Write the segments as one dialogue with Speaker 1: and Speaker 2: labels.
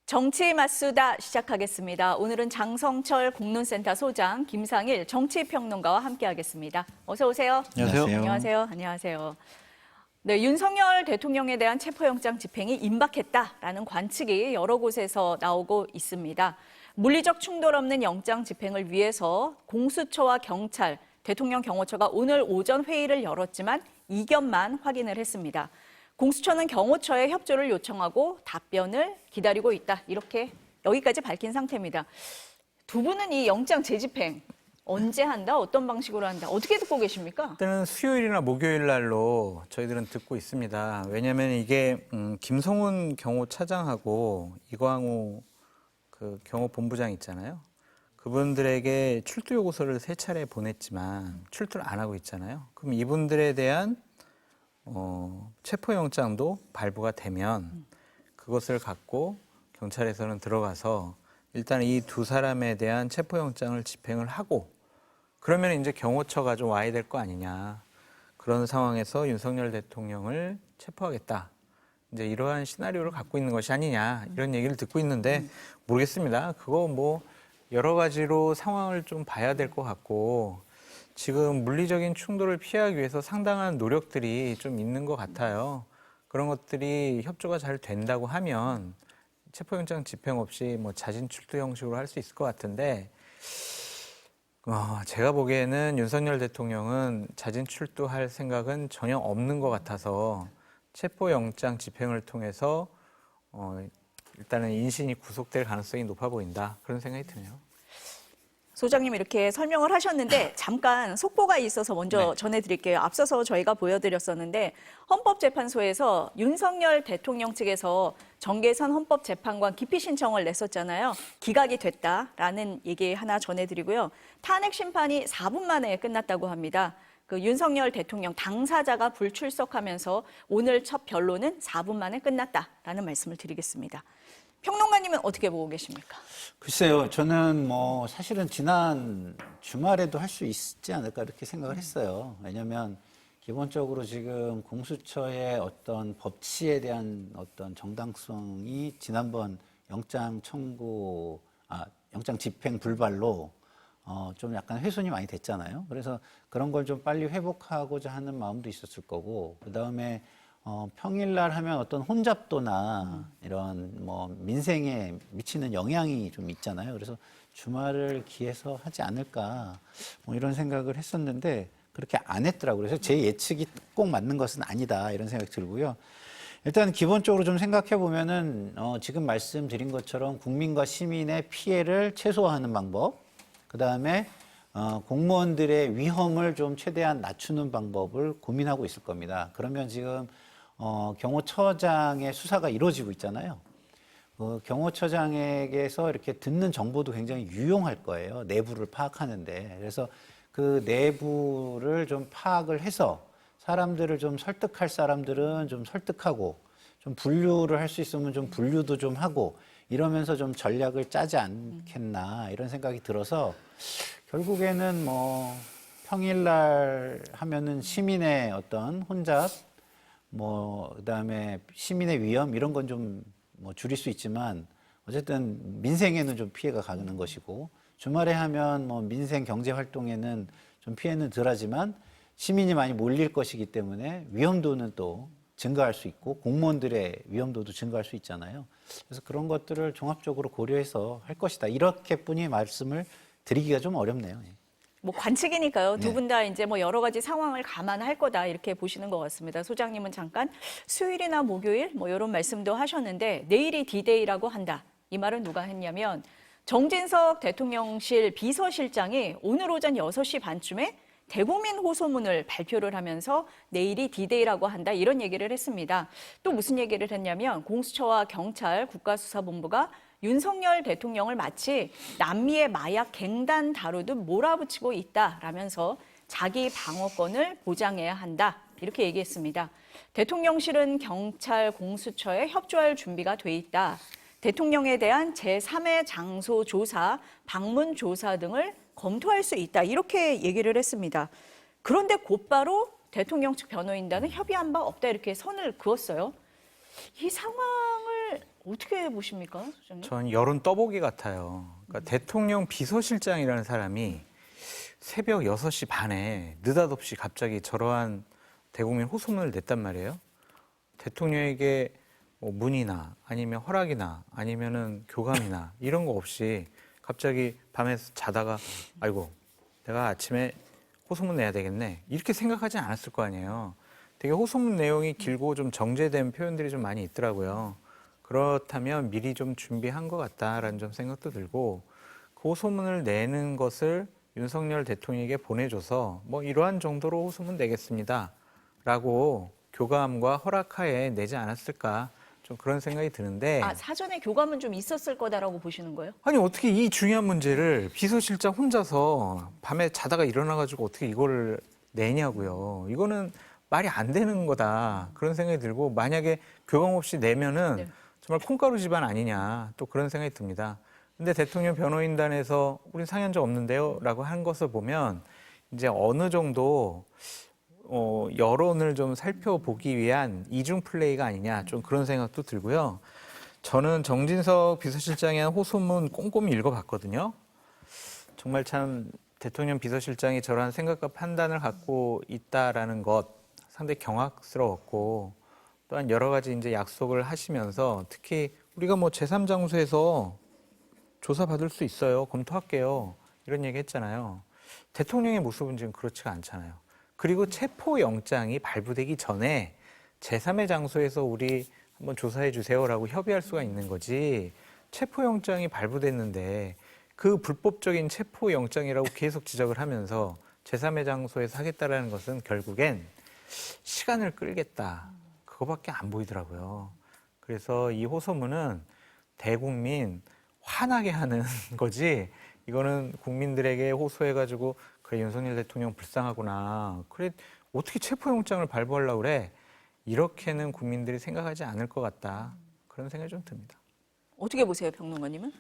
Speaker 1: 정치 맞수다 시작하겠습니다. 오늘은 장성철 공론센터 소장, 김상일 정치평론가와 함께하겠습니다. 어서 오세요.
Speaker 2: 안녕하세요.
Speaker 1: 안녕하세요. 안녕하세요. 네, 윤석열 대통령에 대한 체포영장 집행이 임박했다라는 관측이 여러 곳에서 나오고 있습니다. 물리적 충돌 없는 영장 집행을 위해서 공수처와 경찰, 대통령 경호처가 오늘 오전 회의를 열었지만 이견만 확인을 했습니다. 공수처는 경호처에 협조를 요청하고 답변을 기다리고 있다. 이렇게 여기까지 밝힌 상태입니다. 두 분은 이 영장 재집행 언제 한다? 어떤 방식으로 한다? 어떻게 듣고 계십니까?
Speaker 2: 일단은 수요일이나 목요일 날로 저희들은 듣고 있습니다. 왜냐하면 이게 김성훈 경호차장하고 이광우 그 경호본부장 있잖아요. 그분들에게 출두 요구서를 3차례 보냈지만 출두를 안 하고 있잖아요. 그럼 이분들에 대한 체포영장도 발부가 되면 그것을 갖고 경찰에서는 들어가서 일단 이 두 사람에 대한 체포영장을 집행을 하고 그러면 이제 경호처가 좀 와야 될 거 아니냐. 그런 상황에서 윤석열 대통령을 체포하겠다. 이제 이러한 시나리오를 갖고 있는 것이 아니냐. 이런 얘기를 듣고 있는데 모르겠습니다. 그거 뭐 여러 가지로 상황을 좀 봐야 될 것 같고 지금 물리적인 충돌을 피하기 위해서 상당한 노력들이 좀 있는 것 같아요. 그런 것들이 협조가 잘 된다고 하면 체포영장 집행 없이 뭐 자진 출두 형식으로 할 수 있을 것 같은데 제가 보기에는 윤석열 대통령은 자진 출두할 생각은 전혀 없는 것 같아서 체포영장 집행을 통해서 일단은 인신이 구속될 가능성이 높아 보인다. 그런 생각이 드네요.
Speaker 1: 소장님 이렇게 설명을 하셨는데 잠깐 속보가 있어서 먼저 전해드릴게요. 앞서서 저희가 보여드렸었는데 헌법재판소에서 윤석열 대통령 측에서 정계선 헌법재판관 기피 신청을 냈었잖아요. 기각이 됐다라는 얘기 하나 전해드리고요. 탄핵 심판이 4분 만에 끝났다고 합니다. 그 윤석열 대통령 당사자가 불출석하면서 오늘 첫 변론은 4분 만에 끝났다라는 말씀을 드리겠습니다. 평론가님은 어떻게 보고 계십니까?
Speaker 3: 글쎄요, 저는 뭐 사실은 지난 주말에도 할 수 있지 않을까 이렇게 생각을 했어요. 왜냐하면 기본적으로 지금 공수처의 어떤 법치에 대한 어떤 정당성이 지난번 영장 집행 불발로 좀 약간 훼손이 많이 됐잖아요. 그래서 그런 걸 좀 빨리 회복하고자 하는 마음도 있었을 거고, 그 다음에 평일날 하면 어떤 혼잡도나 이런 뭐 민생에 미치는 영향이 좀 있잖아요. 그래서 주말을 기해서 하지 않을까 뭐 이런 생각을 했었는데 그렇게 안 했더라고요. 그래서 제 예측이 꼭 맞는 것은 아니다 이런 생각이 들고요. 일단 기본적으로 좀 생각해 보면은 지금 말씀드린 것처럼 국민과 시민의 피해를 최소화하는 방법, 그 다음에 공무원들의 위험을 좀 최대한 낮추는 방법을 고민하고 있을 겁니다. 그러면 지금 경호처장의 수사가 이루어지고 있잖아요. 경호처장에게서 이렇게 듣는 정보도 굉장히 유용할 거예요. 내부를 파악하는데. 그래서 그 내부를 좀 파악을 해서 사람들을 좀 설득할 사람들은 좀 설득하고 좀 분류를 할 수 있으면 좀 분류도 좀 하고 이러면서 좀 전략을 짜지 않겠나 이런 생각이 들어서 결국에는 뭐 평일날 하면은 시민의 어떤 혼잡 그다음에 시민의 위험 이런 건 좀 뭐 줄일 수 있지만 어쨌든 민생에는 좀 피해가 가는 것이고 주말에 하면 뭐 민생 경제 활동에는 좀 피해는 덜하지만 시민이 많이 몰릴 것이기 때문에 위험도는 또 증가할 수 있고 공무원들의 위험도도 증가할 수 있잖아요. 그래서 그런 것들을 종합적으로 고려해서 할 것이다. 이렇게뿐이 말씀을 드리기가 좀 어렵네요.
Speaker 1: 뭐 관측이니까요. 두 분 다 이제 뭐 여러 가지 상황을 감안할 거다 이렇게 보시는 것 같습니다. 소장님은 잠깐 수요일이나 목요일 뭐 이런 말씀도 하셨는데 내일이 D-Day라고 한다. 이 말은 누가 했냐면 정진석 대통령실 비서실장이 오늘 오전 6시 반쯤에 대국민 호소문을 발표를 하면서 내일이 D-Day라고 한다 이런 얘기를 했습니다. 또 무슨 얘기를 했냐면 공수처와 경찰, 국가수사본부가 윤석열 대통령을 마치 남미의 마약 갱단 다루듯 몰아붙이고 있다라면서 자기 방어권을 보장해야 한다 이렇게 얘기했습니다. 대통령실은 경찰, 공수처에 협조할 준비가 돼 있다. 대통령에 대한 제3의 장소 조사, 방문 조사 등을 검토할 수 있다. 이렇게 얘기를 했습니다. 그런데 곧바로 대통령 측 변호인단은 협의한 바 없다. 이렇게 선을 그었어요. 이 상황을 어떻게 보십니까, 소장님?
Speaker 2: 전 여론 떠보기 같아요. 그러니까 대통령 비서실장이라는 사람이 새벽 6시 반에 느닷없이 갑자기 저러한 대국민 호소문을 냈단 말이에요. 대통령에게 뭐 문의나 아니면 허락이나 아니면은 교감이나 이런 거 없이 갑자기 밤에 자다가 아이고 내가 아침에 호소문 내야 되겠네 이렇게 생각하지 않았을 거 아니에요. 되게 호소문 내용이 길고 좀 정제된 표현들이 좀 많이 있더라고요. 그렇다면 미리 좀 준비한 것 같다라는 좀 생각도 들고 그 호소문을 내는 것을 윤석열 대통령에게 보내줘서 뭐 이러한 정도로 호소문 내겠습니다라고 교감과 허락하에 내지 않았을까 좀 그런 생각이 드는데
Speaker 1: 아, 사전에 교감은 좀 있었을 거다라고 보시는 거예요?
Speaker 2: 아니 어떻게 이 중요한 문제를 비서실장 혼자서 밤에 자다가 일어나가지고 어떻게 이거를 내냐고요. 이거는 말이 안 되는 거다 그런 생각이 들고 만약에 교감 없이 내면은
Speaker 1: 네.
Speaker 2: 정말 콩가루 집안 아니냐 또 그런 생각이 듭니다. 근데 대통령 변호인단에서 우린 상의한 적 없는데요 라고 한 것을 보면 이제 어느 정도 여론을 좀 살펴보기 위한 이중 플레이가 아니냐 좀 그런 생각도 들고요. 저는 정진석 비서실장의 호소문 꼼꼼히 읽어봤거든요. 정말 참 대통령 비서실장이 저러한 생각과 판단을 갖고 있다라는 것 상당히 경악스러웠고 또한 여러 가지 이제 약속을 하시면서 특히 우리가 뭐 제3장소에서 조사받을 수 있어요. 검토할게요. 이런 얘기 했잖아요. 대통령의 모습은 지금 그렇지가 않잖아요. 그리고 체포영장이 발부되기 전에 제3의 장소에서 우리 한번 조사해 주세요라고 협의할 수가 있는 거지 체포영장이 발부됐는데 그 불법적인 체포영장이라고 계속 지적을 하면서 제3의 장소에서 하겠다라는 것은 결국엔 시간을 끌겠다. 그거밖에 안 보이더라고요. 그래서 이 호소문은 대국민 화나게 하는 거지 이거는 국민들에게 호소해가지고 그래 윤석열 대통령 불쌍하구나. 그래 어떻게 체포영장을 발부하려고 그래. 이렇게는 국민들이 생각하지 않을 것 같다. 그런 생각이 좀 듭니다.
Speaker 1: 어떻게 보세요, 평론가님은?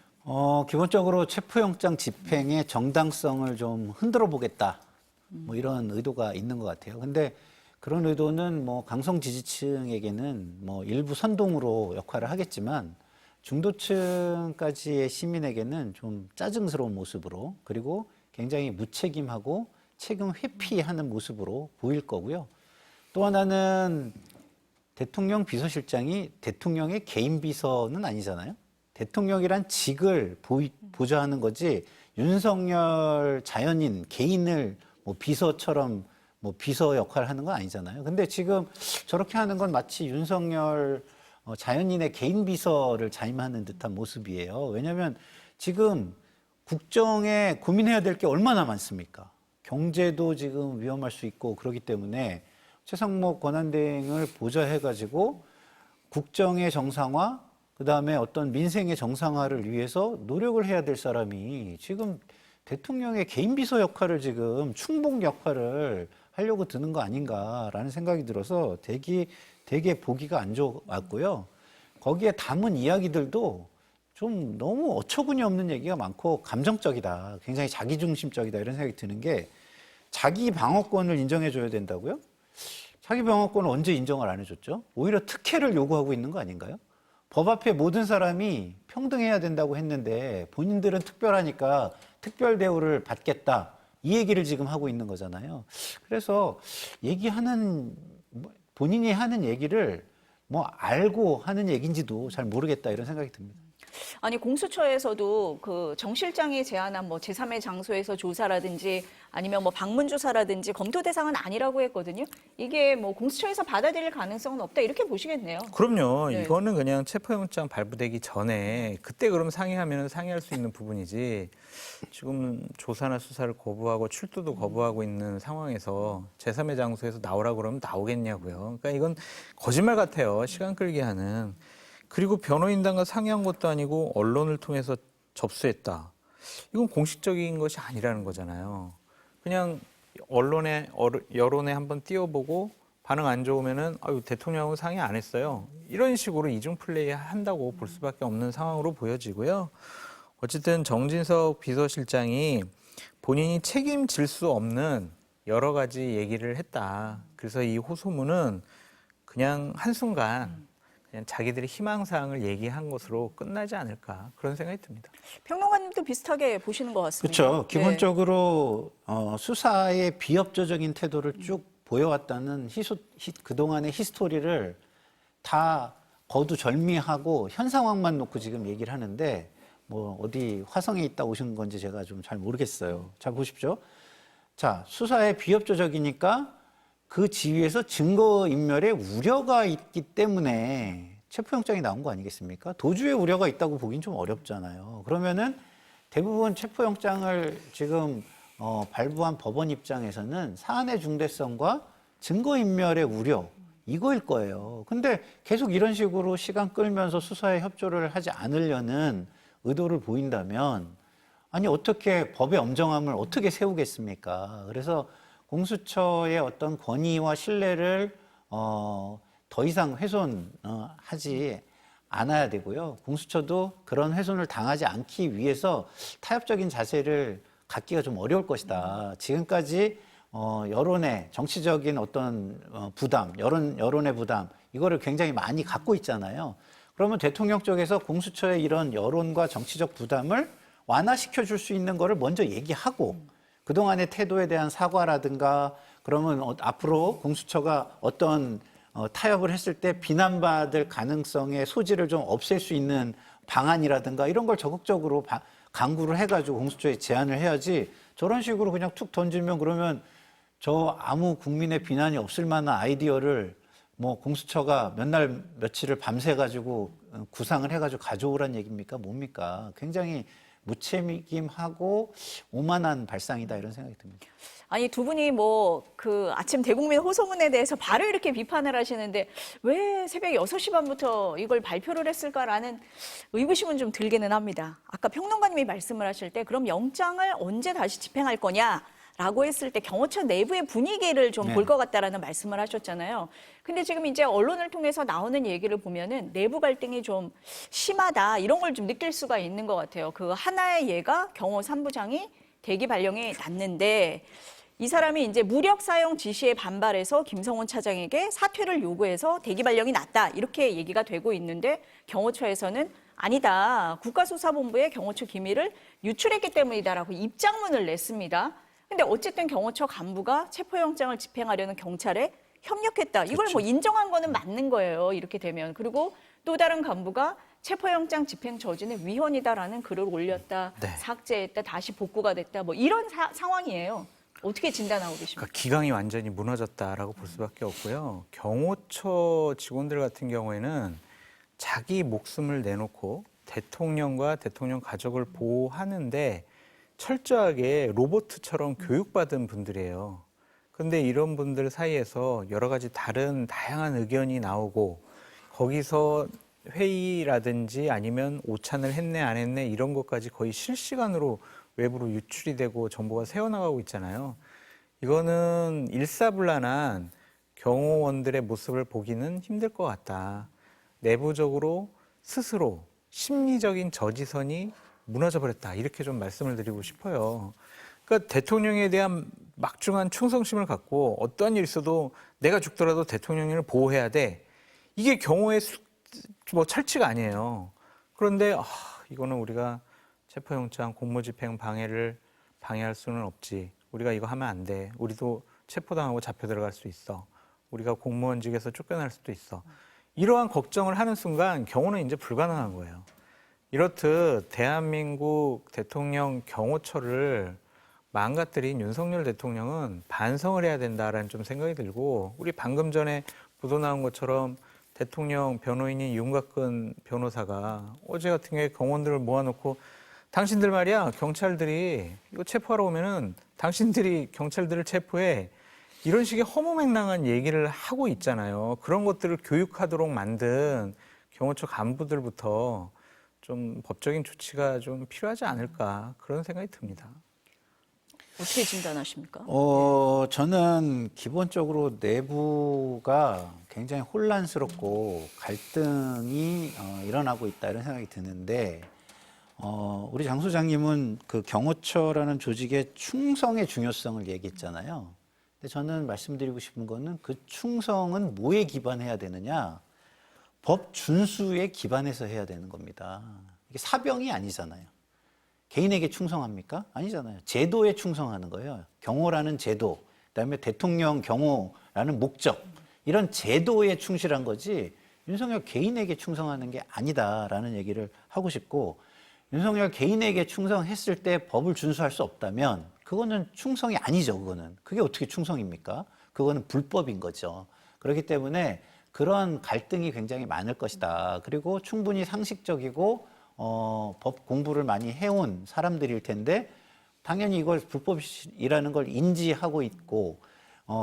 Speaker 3: 기본적으로 체포영장 집행의 정당성을 좀 흔들어 보겠다. 뭐 이런 의도가 있는 것 같아요. 근데 그런 의도는 뭐 강성 지지층에게는 뭐 일부 선동으로 역할을 하겠지만 중도층까지의 시민에게는 좀 짜증스러운 모습으로 그리고 굉장히 무책임하고 책임 회피하는 모습으로 보일 거고요. 또 하나는 대통령 비서실장이 대통령의 개인 비서는 아니잖아요. 대통령이란 직을 보좌하는 거지 윤석열 자연인 개인을 뭐 비서처럼 뭐 비서 역할을 하는 건 아니잖아요. 근데 지금 저렇게 하는 건 마치 윤석열 자연인의 개인 비서를 자임하는 듯한 모습이에요. 왜냐하면 지금 국정에 고민해야 될 게 얼마나 많습니까? 경제도 지금 위험할 수 있고 그렇기 때문에 최상목 권한대행을 보좌해가지고 국정의 정상화, 그다음에 어떤 민생의 정상화를 위해서 노력을 해야 될 사람이 지금 대통령의 개인 비서 역할을 지금 충복 역할을 하려고 드는 거 아닌가라는 생각이 들어서 되게 보기가 안 좋았고요. 거기에 담은 이야기들도 좀 너무 어처구니 없는 얘기가 많고 감정적이다. 굉장히 자기중심적이다. 이런 생각이 드는 게 자기 방어권을 인정해줘야 된다고요? 자기 방어권을 언제 인정을 안 해줬죠? 오히려 특혜를 요구하고 있는 거 아닌가요? 법 앞에 모든 사람이 평등해야 된다고 했는데 본인들은 특별하니까 특별 대우를 받겠다. 이 얘기를 지금 하고 있는 거잖아요. 그래서 본인이 하는 얘기를 뭐 알고 하는 얘기인지도 잘 모르겠다 이런 생각이 듭니다.
Speaker 1: 아니 공수처에서도 그 정 실장이 제안한 뭐 제3의 장소에서 조사라든지 아니면 뭐 방문 조사라든지 검토 대상은 아니라고 했거든요. 이게 뭐 공수처에서 받아들일 가능성은 없다 이렇게 보시겠네요.
Speaker 2: 그럼요.
Speaker 1: 네.
Speaker 2: 이거는 그냥 체포영장 발부되기 전에 그때 그럼 상의하면 상의할 수 있는 부분이지 지금 조사나 수사를 거부하고 출두도 거부하고 있는 상황에서 제3의 장소에서 나오라고 그러면 나오겠냐고요. 그러니까 이건 거짓말 같아요. 시간 끌게 하는. 그리고 변호인단과 상의한 것도 아니고 언론을 통해서 접수했다. 이건 공식적인 것이 아니라는 거잖아요. 그냥 여론에 한번 띄워보고 반응 안 좋으면은 아유 대통령하고 상의 안 했어요. 이런 식으로 이중 플레이 한다고 볼 수밖에 없는 상황으로 보여지고요. 어쨌든 정진석 비서실장이 본인이 책임질 수 없는 여러 가지 얘기를 했다. 그래서 이 호소문은 그냥 한순간 그냥 자기들의 희망사항을 얘기한 것으로 끝나지 않을까 그런 생각이 듭니다.
Speaker 1: 평론가님도 비슷하게 보시는 것 같습니다.
Speaker 3: 그렇죠. 기본적으로 수사의 비협조적인 태도를 쭉 보여왔다는 그동안의 히스토리를 다 거두절미하고 현 상황만 놓고 지금 얘기를 하는데 뭐 어디 화성에 있다 오신 건지 제가 좀 잘 모르겠어요. 자, 보십시오. 자, 수사에 비협조적이니까 그 지위에서 증거인멸의 우려가 있기 때문에 체포영장이 나온 거 아니겠습니까? 도주의 우려가 있다고 보긴 좀 어렵잖아요. 그러면은 대부분 체포영장을 지금 발부한 법원 입장에서는 사안의 중대성과 증거인멸의 우려 이거일 거예요. 근데 계속 이런 식으로 시간 끌면서 수사에 협조를 하지 않으려는 의도를 보인다면 아니 어떻게 법의 엄정함을 어떻게 세우겠습니까? 그래서 공수처의 어떤 권위와 신뢰를 더 이상 훼손하지 않아야 되고요. 공수처도 그런 훼손을 당하지 않기 위해서 타협적인 자세를 갖기가 좀 어려울 것이다. 지금까지 여론의 정치적인 어떤 부담, 여론의 부담 이거를 굉장히 많이 갖고 있잖아요. 그러면 대통령 쪽에서 공수처의 이런 여론과 정치적 부담을 완화시켜 줄 수 있는 거를 먼저 얘기하고 그동안의 태도에 대한 사과라든가 그러면 앞으로 공수처가 어떤 타협을 했을 때 비난받을 가능성의 소지를 좀 없앨 수 있는 방안이라든가 이런 걸 적극적으로 강구를 해가지고 공수처에 제안을 해야지 저런 식으로 그냥 툭 던지면 그러면 저 아무 국민의 비난이 없을 만한 아이디어를 뭐 공수처가 몇 날 며칠을 밤새가지고 구상을 해가지고 가져오란 얘기입니까? 뭡니까? 굉장히 무책임하고 오만한 발상이다 이런 생각이 듭니다.
Speaker 1: 아니 두 분이 뭐 그 아침 대국민 호소문에 대해서 바로 이렇게 비판을 하시는데 왜 새벽 6시 반부터 이걸 발표를 했을까라는 의구심은 좀 들기는 합니다. 아까 평론가님이 말씀을 하실 때 그럼 영장을 언제 다시 집행할 거냐라고 했을 때 경호처 내부의 분위기를 좀 볼 것 같다라는 말씀을 하셨잖아요. 근데 지금 이제 언론을 통해서 나오는 얘기를 보면은 내부 갈등이 좀 심하다 이런 걸 좀 느낄 수가 있는 것 같아요. 그 하나의 예가 경호 3부장이 대기 발령이 났는데 이 사람이 이제 무력 사용 지시에 반발해서 김성훈 차장에게 사퇴를 요구해서 대기 발령이 났다 이렇게 얘기가 되고 있는데 경호처에서는 아니다. 국가수사본부의 경호처 기밀을 유출했기 때문이다라고 입장문을 냈습니다. 근데 어쨌든 경호처 간부가 체포영장을 집행하려는 경찰에 협력했다. 이걸 뭐 인정한 거는 맞는 거예요. 이렇게 되면. 그리고 또 다른 간부가 체포영장 집행 저지는 위헌이다라는 글을 올렸다.
Speaker 2: 네.
Speaker 1: 삭제했다. 다시 복구가 됐다. 뭐 이런 상황이에요. 어떻게 진단하고 계십니까?
Speaker 2: 그러니까 기강이 완전히 무너졌다라고 볼 수밖에 없고요. 경호처 직원들 같은 경우에는 자기 목숨을 내놓고 대통령과 대통령 가족을 보호하는데 철저하게 로봇처럼 교육받은 분들이에요. 근데 이런 분들 사이에서 여러 가지 다양한 의견이 나오고 거기서 회의라든지 아니면 오찬을 했네 안 했네 이런 것까지 거의 실시간으로 외부로 유출이 되고 정보가 새어나가고 있잖아요. 이거는 일사불란한 경호원들의 모습을 보기는 힘들 것 같다. 내부적으로 스스로 심리적인 저지선이 무너져 버렸다. 이렇게 좀 말씀을 드리고 싶어요. 그러니까 대통령에 대한 막중한 충성심을 갖고 어떠한 일이 있어도 내가 죽더라도 대통령을 보호해야 돼. 이게 경호의 뭐 철칙 아니에요. 그런데 이거는 우리가 체포영장 공무집행 방해할 수는 없지. 우리가 이거 하면 안 돼. 우리도 체포당하고 잡혀 들어갈 수 있어. 우리가 공무원직에서 쫓겨날 수도 있어. 이러한 걱정을 하는 순간 경호는 이제 불가능한 거예요. 이렇듯 대한민국 대통령 경호처를 망가뜨린 윤석열 대통령은 반성을 해야 된다라는 좀 생각이 들고 우리 방금 전에 보도 나온 것처럼 대통령 변호인인 윤곽근 변호사가 어제 같은 경우에 경호원들을 모아놓고 당신들 말이야 경찰들이 이거 체포하러 오면은 당신들이 경찰들을 체포해 이런 식의 허무맹랑한 얘기를 하고 있잖아요. 그런 것들을 교육하도록 만든 경호처 간부들부터 좀 법적인 조치가 좀 필요하지 않을까 그런 생각이 듭니다.
Speaker 1: 어떻게 진단하십니까?
Speaker 3: 저는 기본적으로 내부가 굉장히 혼란스럽고 갈등이 일어나고 있다 이런 생각이 드는데 우리 장 소장님은 그 경호처라는 조직의 충성의 중요성을 얘기했잖아요. 근데 저는 말씀드리고 싶은 거는 그 충성은 뭐에 기반해야 되느냐? 법 준수에 기반해서 해야 되는 겁니다. 이게 사병이 아니잖아요. 개인에게 충성합니까? 아니잖아요. 제도에 충성하는 거예요. 경호라는 제도, 그다음에 대통령 경호라는 목적, 이런 제도에 충실한 거지 윤석열 개인에게 충성하는 게 아니다라는 얘기를 하고 싶고, 윤석열 개인에게 충성했을 때 법을 준수할 수 없다면 그거는 충성이 아니죠. 그게 어떻게 충성입니까? 그거는 불법인 거죠. 그렇기 때문에 그런 갈등이 굉장히 많을 것이다. 그리고 충분히 상식적이고 법 공부를 많이 해온 사람들일 텐데 당연히 이걸 불법이라는 걸 인지하고 있고,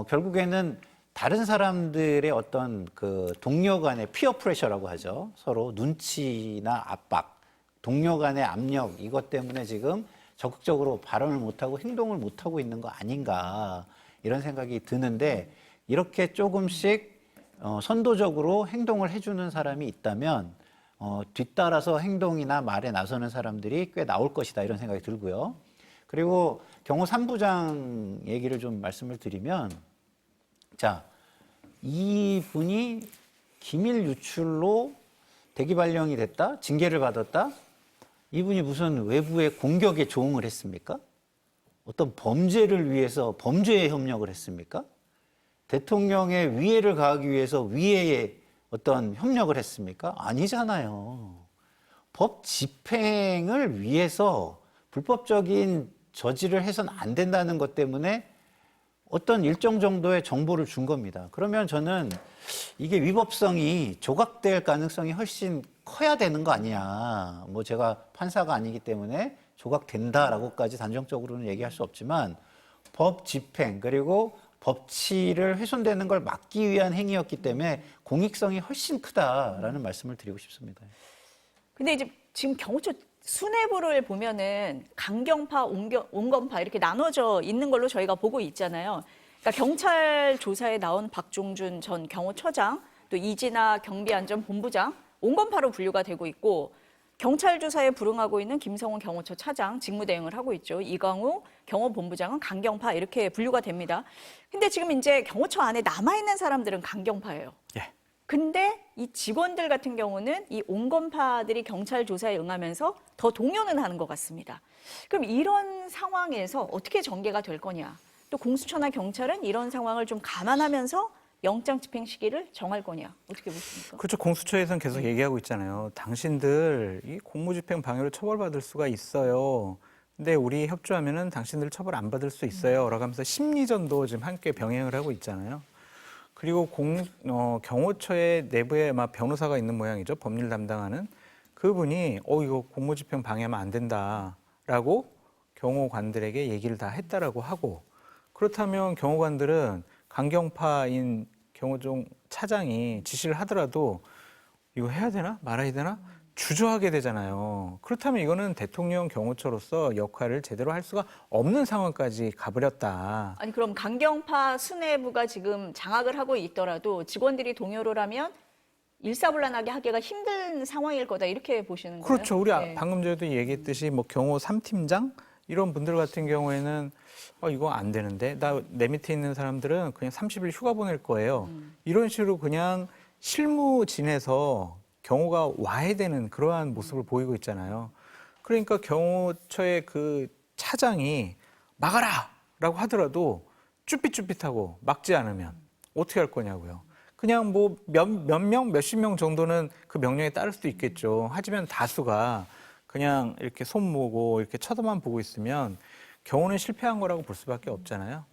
Speaker 3: 결국에는 다른 사람들의 어떤 그 동료 간의 피어 프레셔라고 하죠. 서로 눈치나 압박, 동료 간의 압력, 이것 때문에 지금 적극적으로 발언을 못하고 행동을 못하고 있는 거 아닌가, 이런 생각이 드는데, 이렇게 조금씩 선도적으로 행동을 해주는 사람이 있다면 뒤따라서 행동이나 말에 나서는 사람들이 꽤 나올 것이다, 이런 생각이 들고요. 그리고 경호 3부장 얘기를 좀 말씀을 드리면, 자, 이분이 기밀 유출로 대기 발령이 됐다? 징계를 받았다? 이분이 무슨 외부의 공격에 조응을 했습니까? 어떤 범죄를 위해서 범죄에 협력을 했습니까? 대통령의 위해를 가하기 위해서 위해에 어떤 협력을 했습니까? 아니잖아요. 법 집행을 위해서 불법적인 저지를 해서는 안 된다는 것 때문에 어떤 일정 정도의 정보를 준 겁니다. 그러면 저는 이게 위법성이 조각될 가능성이 훨씬 커야 되는 거 아니냐. 뭐 제가 판사가 아니기 때문에 조각된다라고까지 단정적으로는 얘기할 수 없지만, 법 집행 그리고 법치를 훼손되는 걸 막기 위한 행위였기 때문에 공익성이 훨씬 크다라는 말씀을 드리고 싶습니다.
Speaker 1: 근데 이제 지금 경호처 수뇌부를 보면은 강경파, 온건파 이렇게 나눠져 있는 걸로 저희가 보고 있잖아요. 그러니까 경찰 조사에 나온 박종준 전 경호처장, 또 이진아 경비안전본부장, 온건파로 분류가 되고 있고, 경찰 조사에 불응하고 있는 김성훈 경호처 차장 직무대행을 하고 있죠. 이광우 경호본부장은 강경파, 이렇게 분류가 됩니다. 근데 지금 이제 경호처 안에 남아있는 사람들은 강경파예요.
Speaker 2: 예.
Speaker 1: 근데 이 직원들 같은 경우는 이 온건파들이 경찰 조사에 응하면서 더 동요는 하는 것 같습니다. 그럼 이런 상황에서 어떻게 전개가 될 거냐? 또 공수처나 경찰은 이런 상황을 좀 감안하면서 영장 집행 시기를 정할 거냐? 어떻게 보십니까?
Speaker 2: 그렇죠. 공수처에서는 계속 얘기하고 있잖아요. 당신들 이 공무집행 방해로 처벌받을 수가 있어요. 근데 우리 협조하면은 당신들 처벌 안 받을 수 있어요. 라고 하면서 심리전도 지금 함께 병행을 하고 있잖아요. 그리고 경호처의 내부에 막 변호사가 있는 모양이죠. 법률 담당하는 그분이 이거 공무집행 방해하면 안 된다라고 경호관들에게 얘기를 다 했다라고 하고, 그렇다면 경호관들은 강경파인 경호종 차장이 지시를 하더라도 이거 해야 되나 말아야 되나 주저하게 되잖아요. 그렇다면 이거는 대통령 경호처로서 역할을 제대로 할 수가 없는 상황까지 가버렸다.
Speaker 1: 아니 그럼 강경파 수뇌부가 지금 장악을 하고 있더라도 직원들이 동요를 하면 일사불란하게 하기가 힘든 상황일 거다, 이렇게 보시는 거예요?
Speaker 2: 그렇죠. 우리
Speaker 1: 네.
Speaker 2: 방금 전에도 얘기했듯이 뭐 경호 3팀장 이런 분들 같은 경우에는 이거 안 되는데 내 밑에 있는 사람들은 그냥 30일 휴가 보낼 거예요. 이런 식으로 그냥 실무진에서 경호가 와야 되는 그러한 모습을 보이고 있잖아요. 그러니까 경호처의 그 차장이 막아라! 라고 하더라도 쭈삣쭈삣하고 막지 않으면 어떻게 할 거냐고요. 그냥 뭐 몇 명, 몇십 명 정도는 그 명령에 따를 수도 있겠죠. 하지만 다수가 그냥 이렇게 손 모으고 이렇게 쳐다만 보고 있으면 경호는 실패한 거라고 볼 수밖에 없잖아요.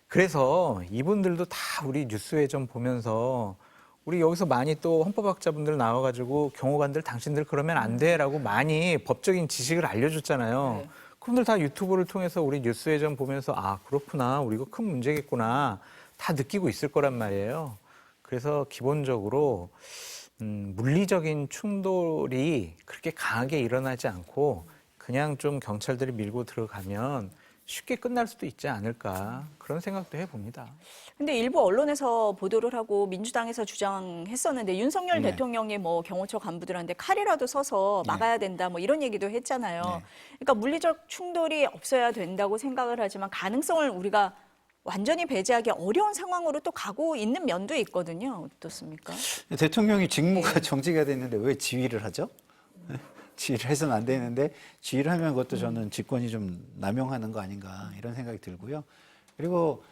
Speaker 2: 그래서 이분들도 다 우리 뉴스에 좀 보면서 우리 여기서 많이 또 헌법학자분들 나와가지고 경호관들 당신들 그러면 안 돼라고 많이 법적인 지식을 알려줬잖아요.
Speaker 1: 네.
Speaker 2: 그분들 다 유튜브를 통해서 우리 뉴스에 좀 보면서 그렇구나, 우리 이거 큰 문제겠구나 다 느끼고 있을 거란 말이에요. 그래서 기본적으로 물리적인 충돌이 그렇게 강하게 일어나지 않고 그냥 좀 경찰들이 밀고 들어가면 쉽게 끝날 수도 있지 않을까, 그런 생각도 해봅니다.
Speaker 1: 근데 일부 언론에서 보도를 하고 민주당에서 주장했었는데 윤석열
Speaker 3: 네.
Speaker 1: 대통령이 뭐 경호처 간부들한테 칼이라도 써서 막아야 된다 뭐 이런 얘기도 했잖아요.
Speaker 3: 네.
Speaker 1: 그러니까 물리적 충돌이 없어야 된다고 생각을 하지만 가능성을 우리가 완전히 배제하기 어려운 상황으로 또 가고 있는 면도 있거든요. 어떻습니까?
Speaker 3: 대통령이 직무가 정지가 됐는데 왜 지휘를 하죠? 지휘를 해서는 안 되는데 지휘를 하면 그것도 저는 직권이 좀 남용하는 거 아닌가 이런 생각이 들고요. 그리고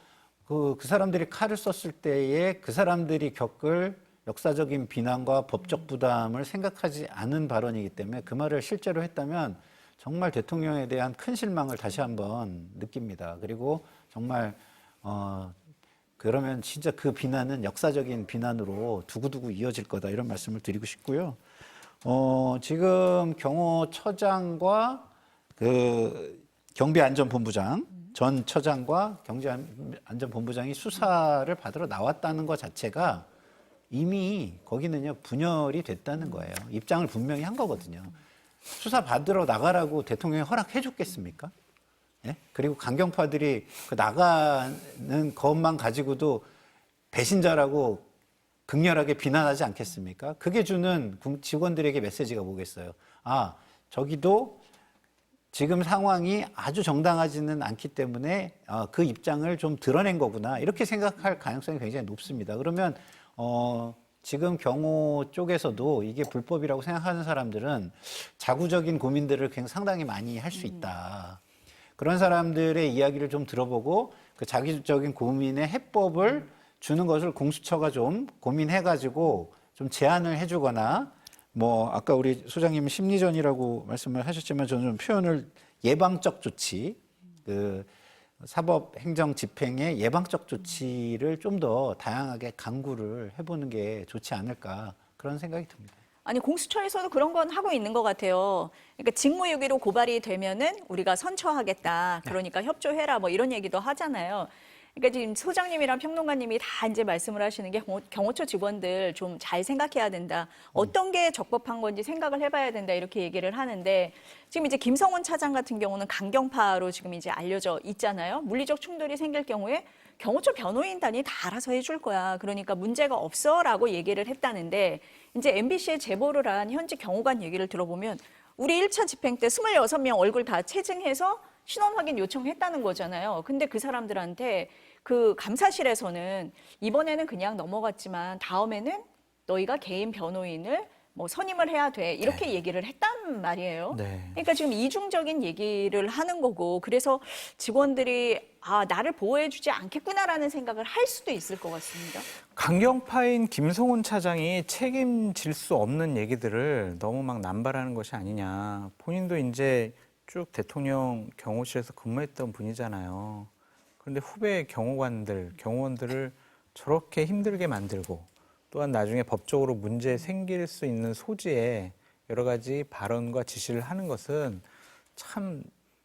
Speaker 3: 그 사람들이 칼을 썼을 때에 그 사람들이 겪을 역사적인 비난과 법적 부담을 생각하지 않은 발언이기 때문에 그 말을 실제로 했다면 정말 대통령에 대한 큰 실망을 다시 한번 느낍니다. 그리고 정말 그러면 진짜 그 비난은 역사적인 비난으로 두고두고 이어질 거다 이런 말씀을 드리고 싶고요. 지금 경호처장과 그 경비안전본부장 전 처장과 경제안전본부장이 수사를 받으러 나왔다는 것 자체가 이미 거기는요 분열이 됐다는 거예요. 입장을 분명히 한 거거든요. 수사 받으러 나가라고 대통령이 허락해 줬겠습니까? 예? 그리고 강경파들이 그 나가는 것만 가지고도 배신자라고 극렬하게 비난하지 않겠습니까? 그게 주는 직원들에게 메시지가 뭐겠어요? 아, 저기도 지금 상황이 아주 정당하지는 않기 때문에 그 입장을 좀 드러낸 거구나 이렇게 생각할 가능성이 굉장히 높습니다. 그러면 지금 경호 쪽에서도 이게 불법이라고 생각하는 사람들은 자구적인 고민들을 굉장히 상당히 많이 할 수 있다. 그런 사람들의 이야기를 좀 들어보고 그 자기적인 고민의 해법을 주는 것을 공수처가 좀 고민해가지고 좀 제안을 해주거나 뭐 아까 우리 소장님은 심리전이라고 말씀을 하셨지만 저는 좀 표현을 예방적 조치, 그 사법 행정 집행의 예방적 조치를 좀 더 다양하게 강구를 해보는 게 좋지 않을까 그런 생각이 듭니다.
Speaker 1: 아니 공수처에서도 그런 건 하고 있는 것 같아요. 그러니까 직무유기로 고발이 되면은 우리가 선처하겠다. 그러니까 협조해라. 뭐 이런 얘기도 하잖아요. 그러니까 지금 소장님이랑 평론가님이 다 이제 말씀을 하시는 게 경호처 직원들 좀 잘 생각해야 된다. 어떤 게 적법한 건지 생각을 해봐야 된다. 이렇게 얘기를 하는데 지금 이제 김성훈 차장 같은 경우는 강경파로 지금 이제 알려져 있잖아요. 물리적 충돌이 생길 경우에 경호처 변호인단이 다 알아서 해줄 거야. 그러니까 문제가 없어라고 얘기를 했다는데 이제 MBC에 제보를 한 현직 경호관 얘기를 들어보면 우리 1차 집행 때 26명 얼굴 다 체증해서 신원 확인 요청했다는 거잖아요. 근데 그 사람들한테 그 감사실에서는 이번에는 그냥 넘어갔지만 다음에는 너희가 개인 변호인을 뭐 선임을 해야 돼. 이렇게 얘기를 했단 말이에요.
Speaker 2: 네.
Speaker 1: 그러니까 지금 이중적인 얘기를 하는 거고 그래서 직원들이 아, 나를 보호해주지 않겠구나라는 생각을 할 수도 있을 것 같습니다.
Speaker 2: 강경파인 김성훈 차장이 책임질 수 없는 얘기들을 너무 막 남발하는 것이 아니냐. 본인도 이제 쭉 대통령 경호실에서 근무했던 분이잖아요. 그런데 후배 경호원들을 저렇게 힘들게 만들고 또한 나중에 법적으로 문제 생길 수 있는 소지에 여러 가지 발언과 지시를 하는 것은 참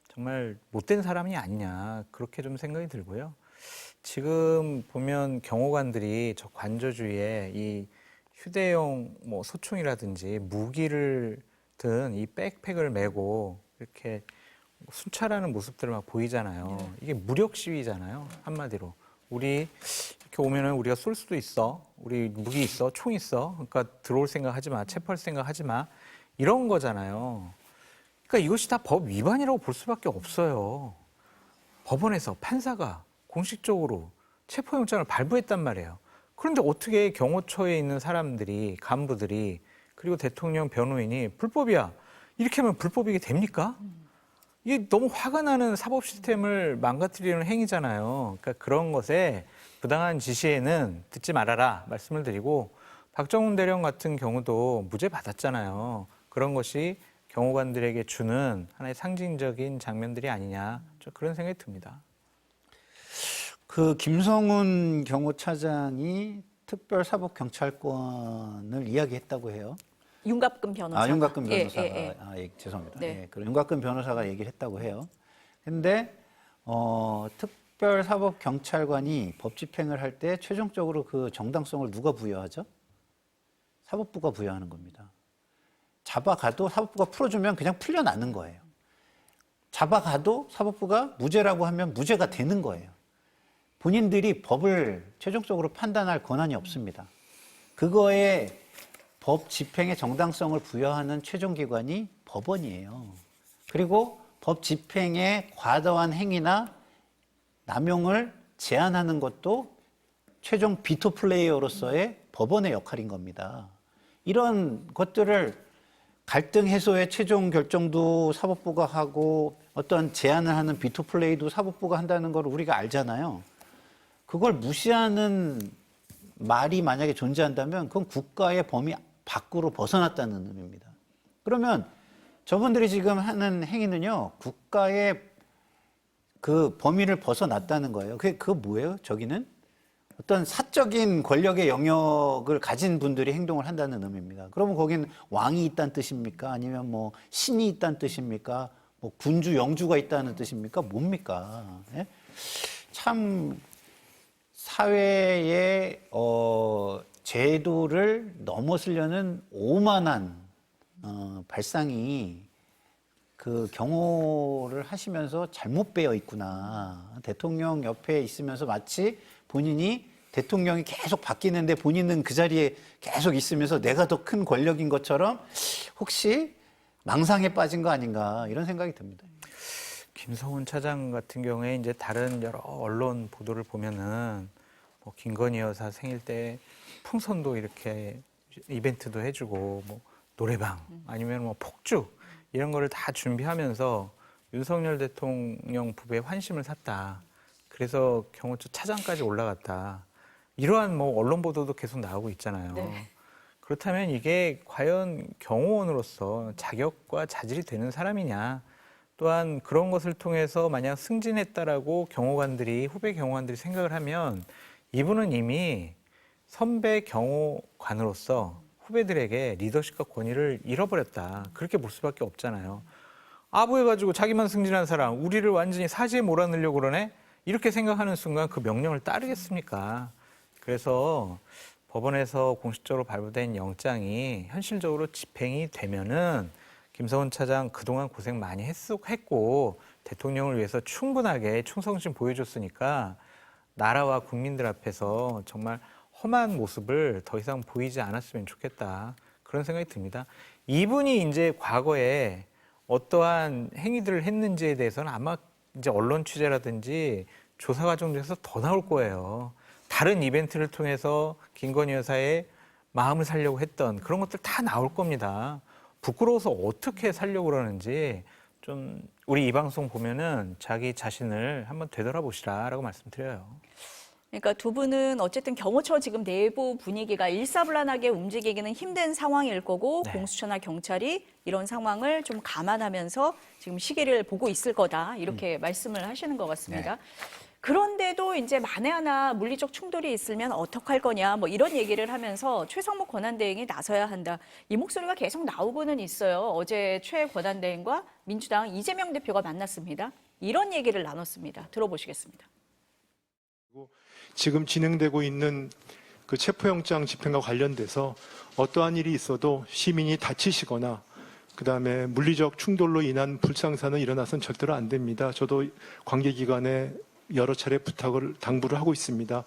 Speaker 2: 정말 못된 사람이 아니냐 그렇게 좀 생각이 들고요. 지금 보면 경호관들이 저 관저주위에 이 휴대용 뭐 소총이라든지 무기를 든 이 백팩을 메고 이렇게 순찰하는 모습들을 막 보이잖아요. 이게 무력 시위잖아요. 한마디로. 우리 이렇게 오면은 우리가 쏠 수도 있어. 우리 무기 있어. 총 있어. 그러니까 들어올 생각 하지 마. 체포할 생각 하지 마. 이런 거잖아요. 그러니까 이것이 다 법 위반이라고 볼 수밖에 없어요. 법원에서 판사가 공식적으로 체포영장을 발부했단 말이에요. 그런데 어떻게 경호처에 있는 사람들이, 간부들이, 그리고 대통령 변호인이 불법이야. 이렇게 하면 불법이게 됩니까? 이게 너무 화가 나는 사법 시스템을 망가뜨리는 행위잖아요. 그러니까 그런 것에 부당한 지시에는 듣지 말아라 말씀을 드리고 박정훈 대령 같은 경우도 무죄 받았잖아요. 그런 것이 경호관들에게 주는 하나의 상징적인 장면들이 아니냐 그런 생각이 듭니다.
Speaker 3: 그 김성훈 경호차장이 특별사법경찰권을 이야기했다고 해요.
Speaker 1: 윤갑근 변호사.
Speaker 3: 윤갑근 변호사가. 죄송합니다.
Speaker 1: 네.
Speaker 3: 그 윤갑근 변호사가 얘기를 했다고 해요. 근데 특별사법경찰관이 법 집행을 할 때 최종적으로 그 정당성을 누가 부여하죠? 사법부가 부여하는 겁니다. 잡아가도 사법부가 풀어주면 그냥 풀려나는 거예요. 잡아가도 사법부가 무죄라고 하면 무죄가 되는 거예요. 본인들이 법을 최종적으로 판단할 권한이 없습니다. 그거에 법 집행의 정당성을 부여하는 최종 기관이 법원이에요. 그리고 법 집행의 과도한 행위나 남용을 제한하는 것도 최종 비토 플레이어로서의 법원의 역할인 겁니다. 이런 것들을 갈등 해소의 최종 결정도 사법부가 하고 어떤 제안을 하는 비토 플레이도 사법부가 한다는 걸 우리가 알잖아요. 그걸 무시하는 말이 만약에 존재한다면 그건 국가의 범위 밖으로 벗어났다는 의미입니다. 그러면 저분들이 지금 하는 행위는요, 국가의 그 범위를 벗어났다는 거예요. 그게 뭐예요? 저기는 어떤 사적인 권력의 영역을 가진 분들이 행동을 한다는 의미입니다. 그러면 거긴 왕이 있다는 뜻입니까? 아니면 뭐 신이 있다는 뜻입니까? 뭐 군주, 영주가 있다는 뜻입니까? 뭡니까? 예? 참 사회의 제도를 넘어서려는 오만한 발상이 그 경호를 하시면서 잘못 배어 있구나. 대통령 옆에 있으면서 마치 본인이 대통령이 계속 바뀌는데 본인은 그 자리에 계속 있으면서 내가 더 큰 권력인 것처럼 혹시 망상에 빠진 거 아닌가 이런 생각이 듭니다.
Speaker 2: 김성훈 차장 같은 경우에 이제 다른 여러 언론 보도를 보면은 뭐 김건희 여사 생일 때 풍선도 이렇게 이벤트도 해주고 뭐 노래방 아니면 뭐 폭죽 이런 거를 다 준비하면서 윤석열 대통령 부부의 환심을 샀다. 그래서 경호처 차장까지 올라갔다. 이러한 뭐 언론 보도도 계속 나오고 있잖아요.
Speaker 1: 네.
Speaker 2: 그렇다면 이게 과연 경호원으로서 자격과 자질이 되는 사람이냐? 또한 그런 것을 통해서 만약 승진했다라고 경호관들이 후배 경호관들이 생각을 하면 이분은 이미 선배 경호관으로서 후배들에게 리더십과 권위를 잃어버렸다. 그렇게 볼 수밖에 없잖아요. 아부해가지고 자기만 승진한 사람, 우리를 완전히 사지에 몰아넣으려고 그러네? 이렇게 생각하는 순간 그 명령을 따르겠습니까? 그래서 법원에서 공식적으로 발부된 영장이 현실적으로 집행이 되면은 김성훈 차장 그동안 고생 많이 했고 대통령을 위해서 충분하게 충성심 보여줬으니까 나라와 국민들 앞에서 정말 험한 모습을 더 이상 보이지 않았으면 좋겠다. 그런 생각이 듭니다. 이분이 이제 과거에 어떠한 행위들을 했는지에 대해서는 아마 이제 언론 취재라든지 조사 과정에서 더 나올 거예요. 다른 이벤트를 통해서 김건희 여사의 마음을 살려고 했던 그런 것들 다 나올 겁니다. 부끄러워서 어떻게 살려고 그러는지 좀 우리 이 방송 보면은 자기 자신을 한번 되돌아보시라라고 말씀드려요.
Speaker 1: 그러니까 두 분은 어쨌든 경호처 지금 내부 분위기가 일사불란하게 움직이기는 힘든 상황일 거고
Speaker 2: 네.
Speaker 1: 공수처나 경찰이 이런 상황을 좀 감안하면서 지금 시기를 보고 있을 거다 이렇게 말씀을 하시는 것 같습니다. 그런데도 이제 만에 하나 물리적 충돌이 있으면 어떡할 거냐 뭐 이런 얘기를 하면서 최상목 권한대행이 나서야 한다. 이 목소리가 계속 나오고는 있어요. 어제 최 권한대행과 민주당 이재명 대표가 만났습니다. 이런 얘기를 나눴습니다. 들어보시겠습니다.
Speaker 4: 지금 진행되고 있는 그 체포영장 집행과 관련돼서 어떠한 일이 있어도 시민이 다치시거나 그다음에 물리적 충돌로 인한 불상사는 일어나선 절대로 안 됩니다. 저도 관계기관에 여러 차례 당부를 하고 있습니다.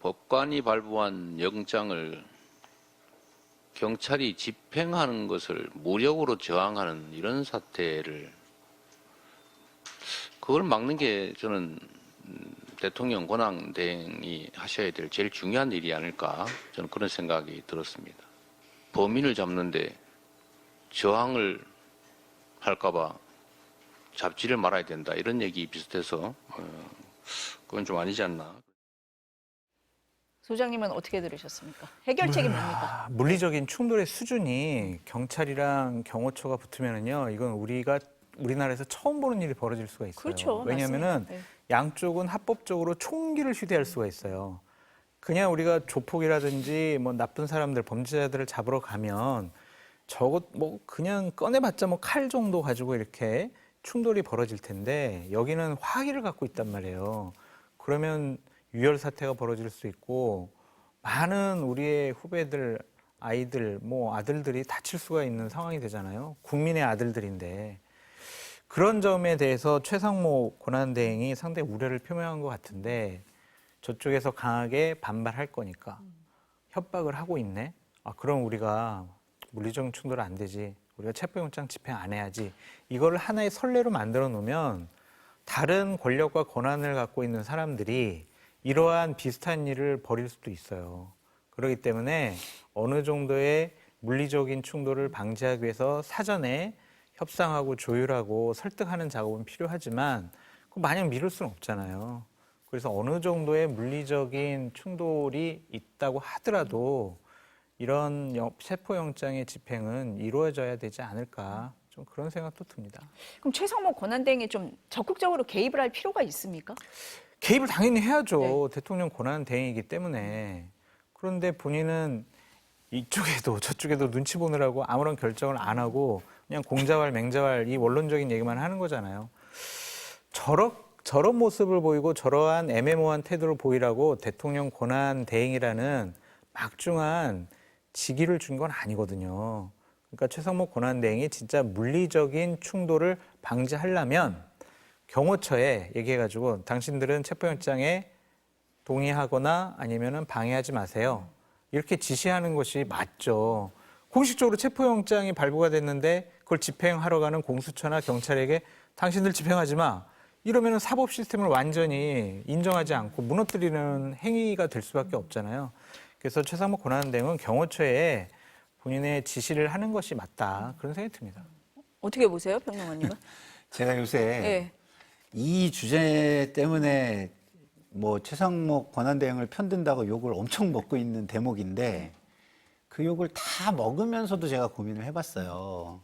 Speaker 5: 법관이 발부한 영장을 경찰이 집행하는 것을 무력으로 저항하는 이런 사태를 그걸 막는 게 저는 대통령 권한대행이 하셔야 될 제일 중요한 일이 아닐까 저는 그런 생각이 들었습니다. 범인을 잡는데 저항을 할까 봐 잡지를 말아야 된다 이런 얘기 비슷해서 그건 좀 아니지 않나.
Speaker 1: 소장님은 어떻게 들으셨습니까? 해결책이 뭡니까?
Speaker 2: 물리적인 충돌의 수준이 경찰이랑 경호처가 붙으면은요, 이건 우리나라에서 처음 보는 일이 벌어질 수가 있어요.
Speaker 1: 그렇죠.
Speaker 2: 왜냐하면은
Speaker 1: 맞습니다. 네.
Speaker 2: 양쪽은 합법적으로 총기를 휴대할 수가 있어요. 그냥 우리가 조폭이라든지 뭐 나쁜 사람들, 범죄자들을 잡으러 가면 저것 뭐 그냥 꺼내봤자 뭐 칼 정도 가지고 이렇게 충돌이 벌어질 텐데 여기는 화기를 갖고 있단 말이에요. 그러면 유혈 사태가 벌어질 수 있고 많은 우리의 후배들, 아이들, 뭐 아들들이 다칠 수가 있는 상황이 되잖아요. 국민의 아들들인데 그런 점에 대해서 최상목 권한대행이 상당히 우려를 표명한 것 같은데 저쪽에서 강하게 반발할 거니까 협박을 하고 있네. 아, 그럼 우리가 물리적 충돌 안 되지. 우리가 체포영장 집행 안 해야지. 이거를 하나의 선례로 만들어 놓으면 다른 권력과 권한을 갖고 있는 사람들이 이러한 비슷한 일을 벌일 수도 있어요. 그렇기 때문에 어느 정도의 물리적인 충돌을 방지하기 위해서 사전에 협상하고 조율하고 설득하는 작업은 필요하지만 마냥 미룰 수는 없잖아요. 그래서 어느 정도의 물리적인 충돌이 있다고 하더라도 이런 체포영장의 집행은 이루어져야 되지 않을까, 좀 그런 생각도 듭니다.
Speaker 1: 그럼 최상목 권한대행이 좀 적극적으로 개입을 할 필요가 있습니까?
Speaker 2: 개입을 당연히 해야죠. 대통령 권한대행이기 때문에. 그런데 본인은 이쪽에도 저쪽에도 눈치 보느라고 아무런 결정을 안 하고 그냥 공자왈 맹자왈 이 원론적인 얘기만 하는 거잖아요. 저런 모습을 보이고 저러한 애매모호한 태도를 보이라고 대통령 권한대행이라는 막중한 직위를 준 건 아니거든요. 그러니까 최상목 권한대행이 진짜 물리적인 충돌을 방지하려면 경호처에 얘기해가지고 당신들은 체포영장에 동의하거나 아니면은 방해하지 마세요. 이렇게 지시하는 것이 맞죠. 공식적으로 체포영장이 발부가 됐는데 그걸 집행하러 가는 공수처나 경찰에게 당신들 집행하지 마. 이러면은 사법 시스템을 완전히 인정하지 않고 무너뜨리는 행위가 될 수밖에 없잖아요. 그래서 최상목 권한대행은 경호처에 본인의 지시를 하는 것이 맞다. 그런 생각이 듭니다.
Speaker 1: 어떻게 보세요, 평론가님은?
Speaker 3: 제가 요새
Speaker 1: 네.
Speaker 3: 이 주제 때문에 뭐 최상목 권한대행을 편든다고 욕을 엄청 먹고 있는 대목인데 그 욕을 다 먹으면서도 제가 고민을 해봤어요.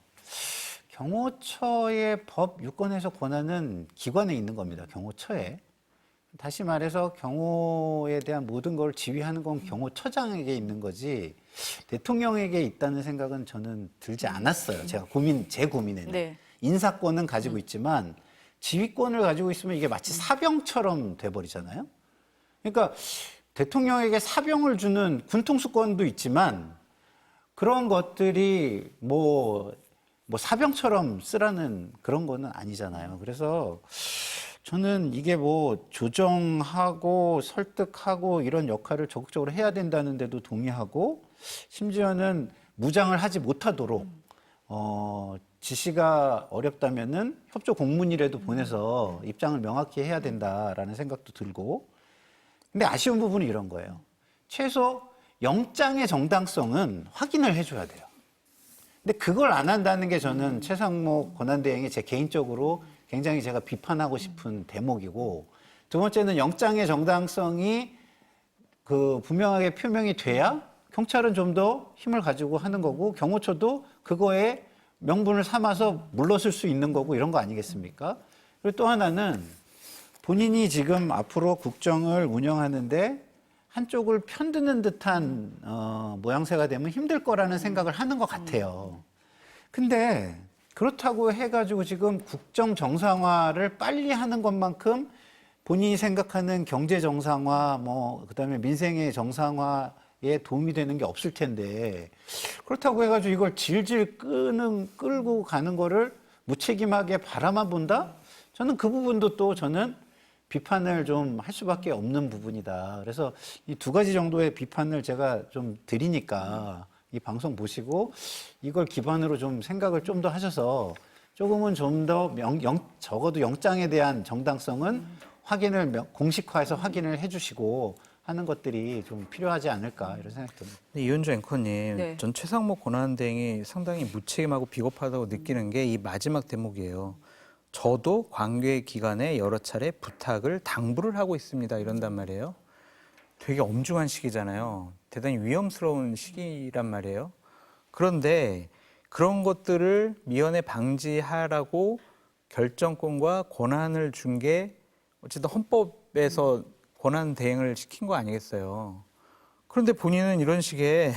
Speaker 3: 경호처의 법 유권 해석 권한은 기관에 있는 겁니다. 경호처에. 다시 말해서 경호에 대한 모든 걸 지휘하는 건 경호처장에게 있는 거지 대통령에게 있다는 생각은 저는 들지 않았어요. 제 고민에는.
Speaker 1: 네.
Speaker 3: 인사권은 가지고 있지만 지휘권을 가지고 있으면 이게 마치 사병처럼 돼버리잖아요. 그러니까 대통령에게 사병을 주는 군통수권도 있지만 그런 것들이 뭐 사병처럼 쓰라는 그런 거는 아니잖아요. 그래서 저는 이게 뭐 조정하고 설득하고 이런 역할을 적극적으로 해야 된다는데도 동의하고 심지어는 무장을 하지 못하도록 지시가 어렵다면은 협조 공문이라도 보내서 입장을 명확히 해야 된다라는 생각도 들고 근데 아쉬운 부분은 이런 거예요. 최소 영장의 정당성은 확인을 해줘야 돼요. 근데 그걸 안 한다는 게 저는 최상목 권한대행이 제 개인적으로 굉장히 제가 비판하고 싶은 대목이고 두 번째는 영장의 정당성이 분명하게 표명이 돼야 경찰은 좀 더 힘을 가지고 하는 거고 경호처도 그거에 명분을 삼아서 물러설 수 있는 거고 이런 거 아니겠습니까? 그리고 또 하나는 본인이 지금 앞으로 국정을 운영하는데 한쪽을 편드는 듯한 모양새가 되면 힘들 거라는 생각을 하는 것 같아요. 근데 그렇다고 해가지고 지금 국정 정상화를 빨리 하는 것만큼 본인이 생각하는 경제 정상화, 그다음에 민생의 정상화에 도움이 되는 게 없을 텐데 그렇다고 해가지고 이걸 질질 끌고 가는 거를 무책임하게 바라만 본다? 저는 그 부분도 또 저는 비판을 좀 할 수밖에 없는 부분이다. 그래서 이 두 가지 정도의 비판을 제가 좀 드리니까 이 방송 보시고 이걸 기반으로 좀 생각을 좀 더 하셔서 조금은 좀 더 적어도 영장에 대한 정당성은 확인을 공식화해서 확인을 해주시고 하는 것들이 좀 필요하지 않을까 이런 생각이 듭니다.
Speaker 2: 이현주 앵커님,
Speaker 1: 네.
Speaker 2: 전 최상목 권한대행이 상당히 무책임하고 비겁하다고 느끼는 게 이 마지막 대목이에요. 저도 관계 기관에 여러 차례 부탁을 당부를 하고 있습니다. 이런단 말이에요. 되게 엄중한 시기잖아요. 대단히 위험스러운 시기란 말이에요. 그런데 그런 것들을 미연에 방지하라고 결정권과 권한을 준 게 어쨌든 헌법에서 권한 대행을 시킨 거 아니겠어요. 그런데 본인은 이런 식의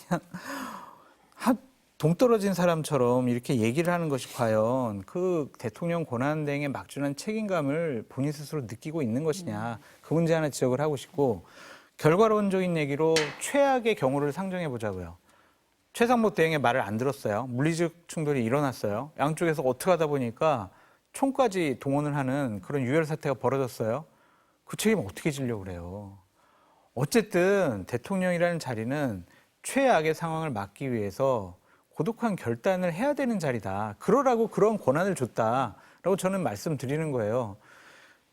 Speaker 2: 그냥 동떨어진 사람처럼 이렇게 얘기를 하는 것이 과연 그 대통령 권한대행에 막중한 책임감을 본인 스스로 느끼고 있는 것이냐. 그 문제 하나 지적을 하고 싶고 결과론적인 얘기로 최악의 경우를 상정해 보자고요. 최상목 대행의 말을 안 들었어요. 물리적 충돌이 일어났어요. 양쪽에서 어떻게 하다 보니까 총까지 동원을 하는 그런 유혈 사태가 벌어졌어요. 그 책임을 어떻게 지려고 그래요. 어쨌든 대통령이라는 자리는 최악의 상황을 막기 위해서 고독한 결단을 해야 되는 자리다. 그러라고 그런 권한을 줬다라는 라고 저는 말씀드리는 거예요.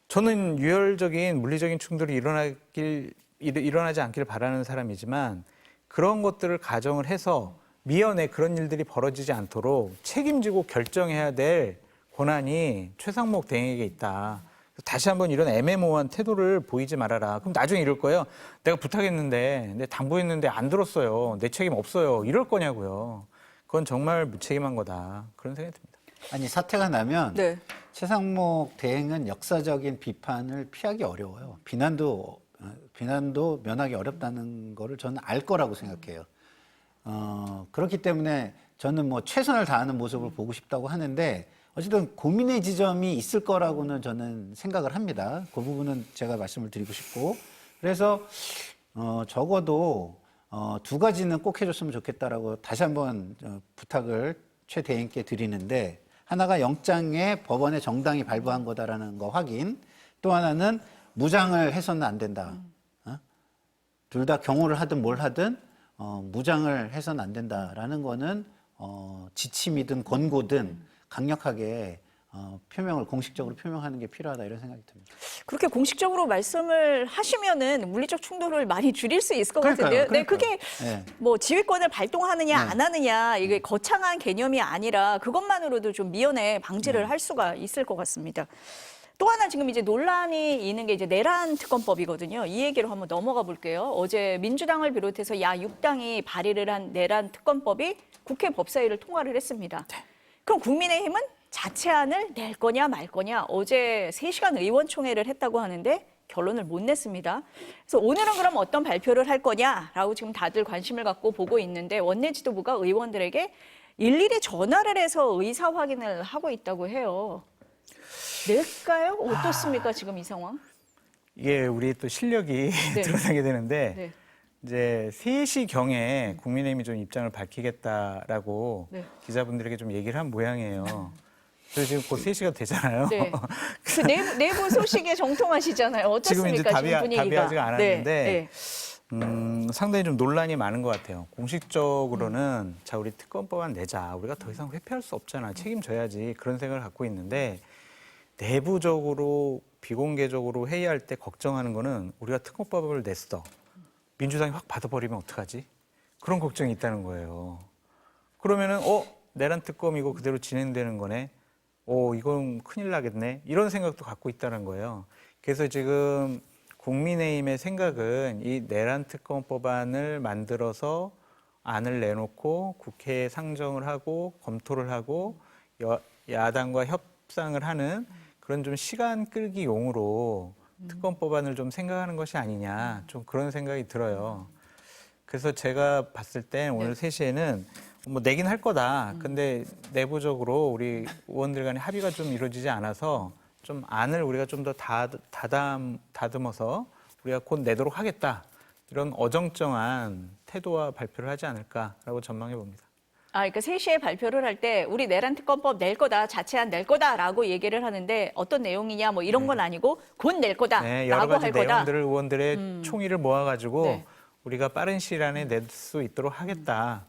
Speaker 2: 저는 유혈적인 물리적인 충돌이 일어나지 않기를 바라는 사람이지만 그런 것들을 가정을 해서 미연에 그런 일들이 벌어지지 않도록 책임지고 결정해야 될 권한이 최상목 대행에게 있다. 다시 한번 이런 애매모호한 태도를 보이지 말아라. 그럼 나중에 이럴 거예요. 내가 부탁했는데, 내가 당부했는데 안 들었어요. 내 책임 없어요. 이럴 거냐고요. 그건 정말 무책임한 거다. 그런 생각이 듭니다.
Speaker 3: 아니 사태가 나면
Speaker 1: 네.
Speaker 3: 최상목 대행은 역사적인 비판을 피하기 어려워요. 비난도 면하기 어렵다는 거를 저는 알 거라고 생각해요. 그렇기 때문에 저는 뭐 최선을 다하는 모습을 보고 싶다고 하는데 어쨌든 고민의 지점이 있을 거라고는 저는 생각을 합니다. 그 부분은 제가 말씀을 드리고 싶고 그래서 적어도 두 가지는 꼭 해줬으면 좋겠다라고 다시 한번 부탁을 최 대행께 드리는데 하나가 영장에 법원의 정당이 발부한 거다라는 거 확인 또 하나는 무장을 해서는 안 된다. 둘 다 경호를 하든 뭘 하든 무장을 해서는 안 된다라는 거는 지침이든 권고든 강력하게 표명을 공식적으로 표명하는 게 필요하다 이런 생각이 듭니다.
Speaker 1: 그렇게 공식적으로 말씀을 하시면은 물리적 충돌을 많이 줄일 수 있을 것 같은데요. 네, 그게
Speaker 3: 네.
Speaker 1: 뭐 지휘권을 발동하느냐
Speaker 3: 네.
Speaker 1: 안 하느냐 이게 거창한 개념이 아니라 그것만으로도 좀 미연에 방지를 할 수가 있을 것 같습니다. 또 하나 지금 이제 논란이 있는 게 이제 내란 특검법이거든요. 이 얘기로 한번 넘어가 볼게요. 어제 민주당을 비롯해서 야 6당이 발의를 한 내란 특검법이 국회 법사위를 통과를 했습니다. 그럼 국민의힘은 자체안을 낼 거냐 말 거냐 어제 3시간 의원총회를 했다고 하는데 결론을 못 냈습니다. 그래서 오늘은 그럼 어떤 발표를 할 거냐라고 지금 다들 관심을 갖고 보고 있는데 원내 지도부가 의원들에게 일일이 전화를 해서 의사 확인을 하고 있다고 해요. 낼까요? 어떻습니까 지금 이 상황?
Speaker 2: 이게 우리 또 실력이
Speaker 1: 네.
Speaker 2: 드러나게 되는데
Speaker 1: 네.
Speaker 2: 이제 3시경에 국민의힘이 좀 입장을 밝히겠다라고
Speaker 1: 네.
Speaker 2: 기자분들에게 좀 얘기를 한 모양이에요. 그래서 지금 곧 3시가 되잖아요.
Speaker 1: 네. 그 내부 소식에 정통하시잖아요.
Speaker 2: 지금 이제
Speaker 1: 어떻습니까 지금 분위기가?
Speaker 2: 답이 아직 안
Speaker 1: 네.
Speaker 2: 왔는데
Speaker 1: 네.
Speaker 2: 상당히 좀 논란이 많은 것 같아요. 공식적으로는 자 우리 특검법안 내자. 우리가 더 이상 회피할 수 없잖아. 책임져야지. 그런 생각을 갖고 있는데 내부적으로 비공개적으로 회의할 때 걱정하는 거는 우리가 특검법을 냈어. 민주당이 확 받아버리면 어떡하지? 그런 걱정이 있다는 거예요. 그러면은 내란 특검이고 그대로 진행되는 거네. 이건 큰일 나겠네. 이런 생각도 갖고 있다는 거예요. 그래서 지금 국민의힘의 생각은 이 내란 특검법안을 만들어서 안을 내놓고 국회에 상정을 하고 검토를 하고 야당과 협상을 하는 그런 좀 시간 끌기 용으로 특검법안을 좀 생각하는 것이 아니냐 좀 그런 생각이 들어요. 그래서 제가 봤을 때 오늘 3시에는 뭐 내긴 할 거다. 근데 내부적으로 우리 의원들 간에 합의가 좀 이루어지지 않아서 좀 안을 우리가 좀 더 다듬어서 우리가 곧 내도록 하겠다. 이런 어정쩡한 태도와 발표를 하지 않을까라고 전망해 봅니다.
Speaker 1: 그러니까 3시에 발표를 할 때 우리 내란 특검법 낼 거다, 자체안 낼 거다라고 얘기를 하는데 어떤 내용이냐 뭐 이런 건 아니고 곧 낼 거다라고
Speaker 2: 네, 여러 가지
Speaker 1: 할 거다.
Speaker 2: 내용들을 의원들의 총의를 모아가지고
Speaker 1: 네.
Speaker 2: 우리가 빠른 시일 안에 낼 수 있도록 하겠다.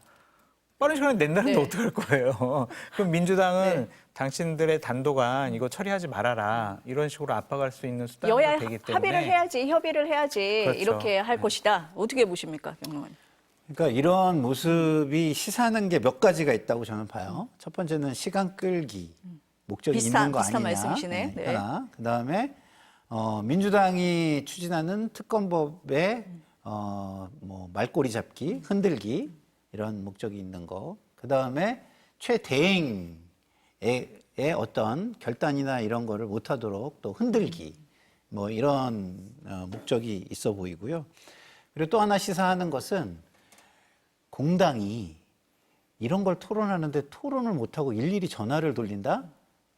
Speaker 2: 빠른 시간에 낸다는데
Speaker 1: 네.
Speaker 2: 어떡할 거예요? 그럼 민주당은
Speaker 1: 네.
Speaker 2: 당신들의 단도가 이거 처리하지 말아라. 이런 식으로 압박할 수 있는 수단이
Speaker 1: 여야
Speaker 2: 되기 때문에.
Speaker 1: 합의를 해야지, 협의를 해야지
Speaker 2: 그렇죠.
Speaker 1: 이렇게 할 것이다. 어떻게 보십니까, 평론가님?
Speaker 3: 그러니까 이런 모습이 시사하는 게 몇 가지가 있다고 저는 봐요. 첫 번째는 시간 끌기, 목적이 있는 거
Speaker 1: 비슷한
Speaker 3: 아니냐.
Speaker 1: 말씀이시네. 네.
Speaker 3: 하나. 그다음에 민주당이 추진하는 특검법에 뭐 말꼬리 잡기, 흔들기 이런 목적이 있는 거. 그다음에 최 대행의 어떤 결단이나 이런 거를 못하도록 또 흔들기, 뭐 이런 목적이 있어 보이고요. 그리고 또 하나 시사하는 것은 공당이 이런 걸 토론하는데 토론을 못하고 일일이 전화를 돌린다?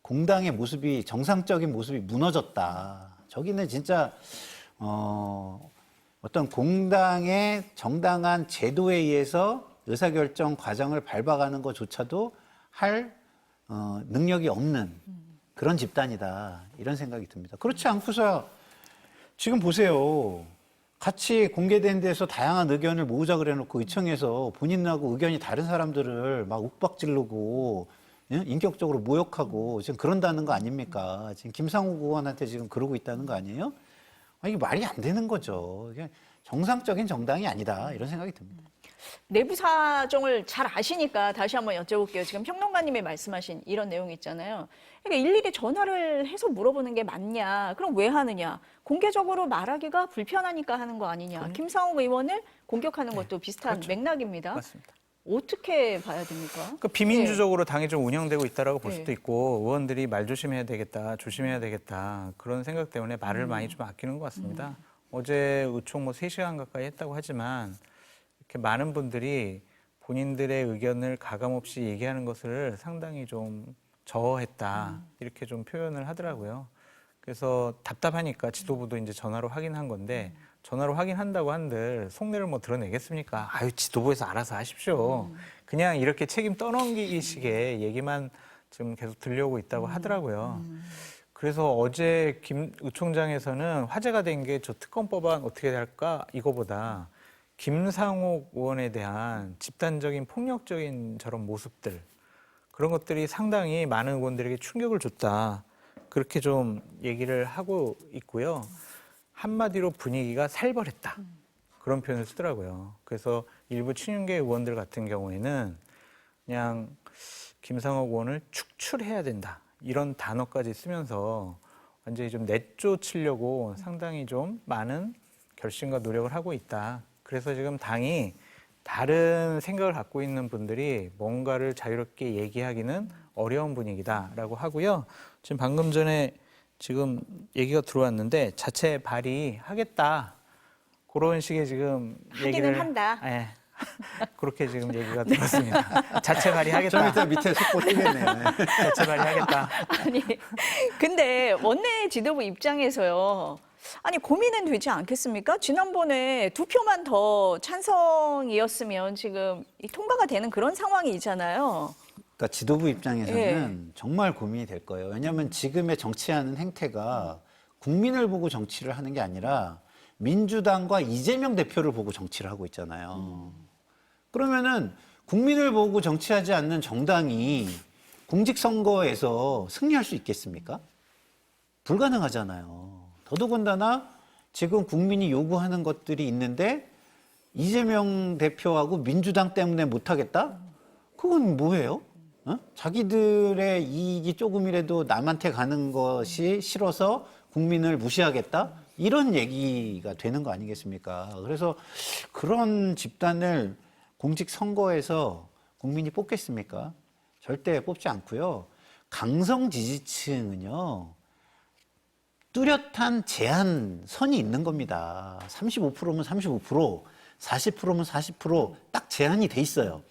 Speaker 3: 공당의 모습이 정상적인 모습이 무너졌다. 저기는 진짜 어떤 공당의 정당한 제도에 의해서 의사결정 과정을 밟아가는 것조차도 할 능력이 없는 그런 집단이다. 이런 생각이 듭니다. 그렇지 않고서 지금 보세요. 같이 공개된 데서 다양한 의견을 모으자 그래놓고 의청에서 본인하고 의견이 다른 사람들을 막 윽박지르고 예? 인격적으로 모욕하고 지금 그런다는 거 아닙니까? 지금 김상욱 의원한테 지금 그러고 있다는 거 아니에요? 이게 말이 안 되는 거죠. 이게 정상적인 정당이 아니다 이런 생각이 듭니다.
Speaker 1: 내부 사정을 잘 아시니까 다시 한번 여쭤볼게요. 지금 평론가님이 말씀하신 이런 내용이 있잖아요. 그러니까 일일이 전화를 해서 물어보는 게 맞냐? 그럼 왜 하느냐? 공개적으로 말하기가 불편하니까 하는 거 아니냐? 김상욱 의원을 공격하는 것도 비슷한
Speaker 2: 그렇죠.
Speaker 1: 맥락입니다.
Speaker 2: 맞습니다.
Speaker 1: 어떻게 봐야 됩니까?
Speaker 2: 그러니까 비민주적으로 당이 좀 운영되고 있다라고 볼
Speaker 1: 네.
Speaker 2: 수도 있고 의원들이 말 조심해야 되겠다, 조심해야 되겠다 그런 생각 때문에 말을 많이 좀 아끼는 것 같습니다. 어제 의총 뭐 3시간 가까이 했다고 하지만 이렇게 많은 분들이 본인들의 의견을 가감없이 얘기하는 것을 상당히 좀 저어했다 이렇게 좀 표현을 하더라고요. 그래서 답답하니까 지도부도 이제 전화로 확인한 건데 전화로 확인한다고 한들 속내를 뭐 드러내겠습니까? 아유 지도부에서 알아서 하십시오. 그냥 이렇게 책임 떠넘기기 식의 얘기만 지금 계속 들려오고 있다고 하더라고요. 그래서 어제 김 의총장에서는 화제가 된 게 저 특검법안 어떻게 할까 이거보다 김상욱 의원에 대한 집단적인 폭력적인 저런 모습들 그런 것들이 상당히 많은 의원들에게 충격을 줬다. 그렇게 좀 얘기를 하고 있고요. 한마디로 분위기가 살벌했다. 그런 표현을 쓰더라고요. 그래서 일부 친윤계 의원들 같은 경우에는 그냥 김상욱 의원을 축출해야 된다. 이런 단어까지 쓰면서 완전히 좀 내쫓으려고 상당히 좀 많은 결심과 노력을 하고 있다. 그래서 지금 당이 다른 생각을 갖고 있는 분들이 뭔가를 자유롭게 얘기하기는 어려운 분위기다라고 하고요. 지금 방금 전에 지금 얘기가 들어왔는데 자체 발의하겠다. 그런 식의 지금
Speaker 1: 하기는
Speaker 2: 얘기를
Speaker 1: 한다.
Speaker 2: 예. 그렇게 지금 얘기가 들었습니다. 자체 발의하겠다.
Speaker 3: 좀 이따 밑에 속보 뜨겠네요.
Speaker 2: 자체 발의하겠다.
Speaker 1: 아니, 근데 원내 지도부 입장에서요. 아니, 고민은 되지 않겠습니까? 지난번에 2표만 더 찬성이었으면 지금 이 통과가 되는 그런 상황이잖아요.
Speaker 3: 그러니까 지도부 입장에서는 정말 고민이 될 거예요. 왜냐하면 지금의 정치하는 행태가 국민을 보고 정치를 하는 게 아니라 민주당과 이재명 대표를 보고 정치를 하고 있잖아요. 그러면은 국민을 보고 정치하지 않는 정당이 공직선거에서 승리할 수 있겠습니까? 불가능하잖아요. 더더군다나 지금 국민이 요구하는 것들이 있는데 이재명 대표하고 민주당 때문에 못하겠다? 그건 뭐예요? 어? 자기들의 이익이 조금이라도 남한테 가는 것이 싫어서 국민을 무시하겠다? 이런 얘기가 되는 거 아니겠습니까? 그래서 그런 집단을 공직선거에서 국민이 뽑겠습니까? 절대 뽑지 않고요. 강성 지지층은요. 뚜렷한 제한선이 있는 겁니다. 35%면 35%, 40%면 40%딱 제한이 돼 있어요.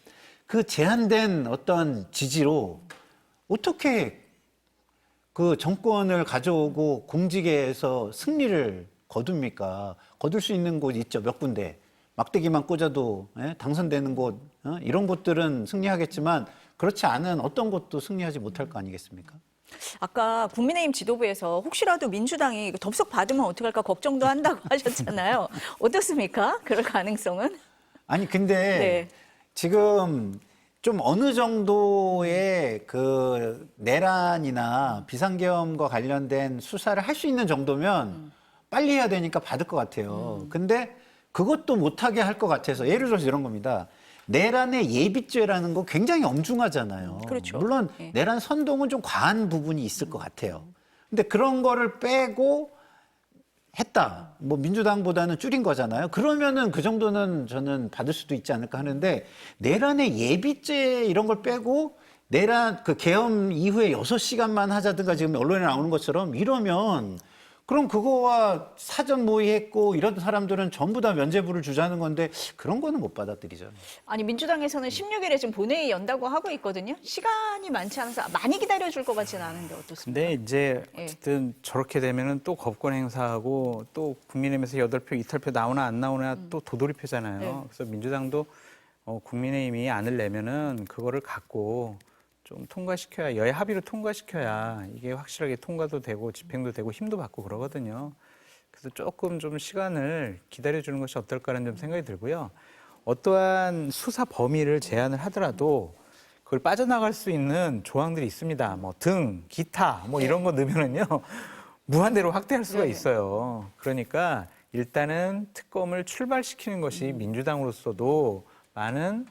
Speaker 3: 그 제한된 어떤 지지로 어떻게 그 정권을 가져오고 공직에서 승리를 거둡니까? 거둘 수 있는 곳 있죠, 몇 군데. 막대기만 꽂아도 당선되는 곳, 이런 곳들은 승리하겠지만 그렇지 않은 어떤 곳도 승리하지 못할 거 아니겠습니까?
Speaker 1: 아까 국민의힘 지도부에서 혹시라도 민주당이 덥석 받으면 어떡할까 걱정도 한다고 하셨잖아요. 어떻습니까? 그럴 가능성은?
Speaker 3: 아니 근데
Speaker 1: 네.
Speaker 3: 지금 좀 어느 정도의 그 내란이나 비상계엄과 관련된 수사를 할 수 있는 정도면 빨리 해야 되니까 받을 것 같아요. 근데 그것도 못하게 할 것 같아서 예를 들어서 이런 겁니다. 내란의 예비죄라는 거 굉장히 엄중하잖아요.
Speaker 1: 그렇죠.
Speaker 3: 물론
Speaker 1: 네.
Speaker 3: 내란 선동은 좀 과한 부분이 있을 것 같아요. 근데 그런 거를 빼고 했다. 뭐 민주당보다는 줄인 거잖아요. 그러면은 그 정도는 저는 받을 수도 있지 않을까 하는데 내란의 예비죄 이런 걸 빼고 내란 그 계엄 이후에 6시간만 하자든가 지금 언론에 나오는 것처럼 이러면 그럼 그거와 사전 모의했고 이런 사람들은 전부 다 면죄부를 주자는 건데 그런 거는 못 받아들이죠.
Speaker 1: 아니, 민주당에서는 16일에 지금 본회의 연다고 하고 있거든요. 시간이 많지 않아서 많이 기다려줄 것 같지는 않은데 어떻습니까?
Speaker 2: 근데 이제
Speaker 1: 예.
Speaker 2: 어쨌든 저렇게 되면은 또 법권 행사하고 또 국민의힘에서 8표, 이탈표 나오나 안 나오나 또 도돌이표잖아요.
Speaker 1: 네.
Speaker 2: 그래서 민주당도 국민의힘이 안을 내면은 그거를 갖고 좀 통과시켜야 여야 합의로 통과시켜야 이게 확실하게 통과도 되고 집행도 되고 힘도 받고 그러거든요. 그래서 조금 좀 시간을 기다려주는 것이 어떨까라는 좀 생각이 들고요. 어떠한 수사 범위를 제한을 하더라도 그걸 빠져나갈 수 있는 조항들이 있습니다. 뭐 등, 기타 뭐 이런 거 넣으면은요 무한대로 확대할 수가
Speaker 1: 네.
Speaker 2: 있어요. 그러니까 일단은 특검을 출발시키는 것이 민주당으로서도 많은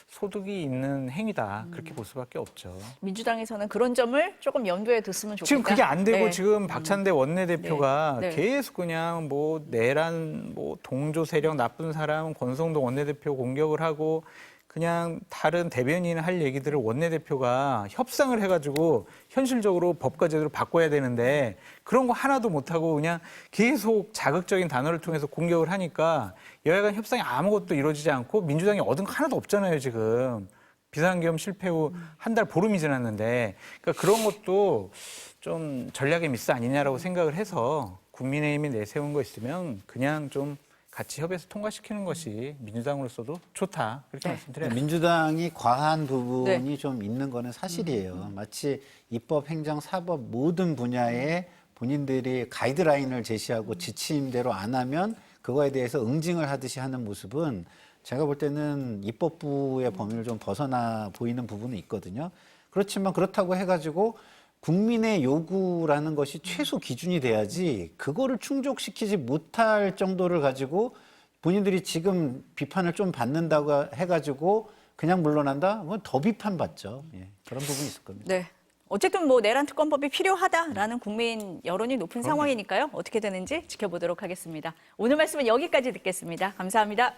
Speaker 2: 소득이 있는 행위다 그렇게 볼 수밖에 없죠.
Speaker 1: 민주당에서는 그런 점을 조금 염두에 뒀으면 좋겠다.
Speaker 2: 지금 그게 안 되고
Speaker 1: 네.
Speaker 2: 지금 박찬대 원내대표가
Speaker 1: 네. 네.
Speaker 2: 계속 그냥 뭐 내란, 뭐 동조 세력 나쁜 사람 권성동 원내대표 공격을 하고 그냥 다른 대변인 할 얘기들을 원내대표가 협상을 해가지고 현실적으로 법과 제도를 바꿔야 되는데 그런 거 하나도 못하고 그냥 계속 자극적인 단어를 통해서 공격을 하니까 여야 간 협상이 아무것도 이루어지지 않고 민주당이 얻은 거 하나도 없잖아요, 지금. 비상계엄 실패 후 한 달 보름이 지났는데 그러니까 그런 것도 좀 전략의 미스 아니냐라고 생각을 해서 국민의힘이 내세운 거 있으면 그냥 좀 같이 협의해서 통과시키는 것이 민주당으로서도 좋다. 그렇게
Speaker 1: 네.
Speaker 2: 말씀드려요.
Speaker 3: 민주당이 과한 부분이
Speaker 1: 네.
Speaker 3: 좀 있는 거는 사실이에요. 마치 입법, 행정, 사법 모든 분야에 본인들이 가이드라인을 제시하고 지침대로 안 하면 그거에 대해서 응징을 하듯이 하는 모습은 제가 볼 때는 입법부의 범위를 좀 벗어나 보이는 부분은 있거든요. 그렇지만 그렇다고 해가지고 국민의 요구라는 것이 최소 기준이 돼야지 그거를 충족시키지 못할 정도를 가지고 본인들이 지금 비판을 좀 받는다고 해가지고 그냥 물러난다? 그건 더 비판받죠. 예, 그런 부분이 있을 겁니다.
Speaker 1: 네. 어쨌든 뭐 내란 특검법이 필요하다라는 국민 여론이 높은 상황이니까요. 어떻게 되는지 지켜보도록 하겠습니다. 오늘 말씀은 여기까지 듣겠습니다. 감사합니다.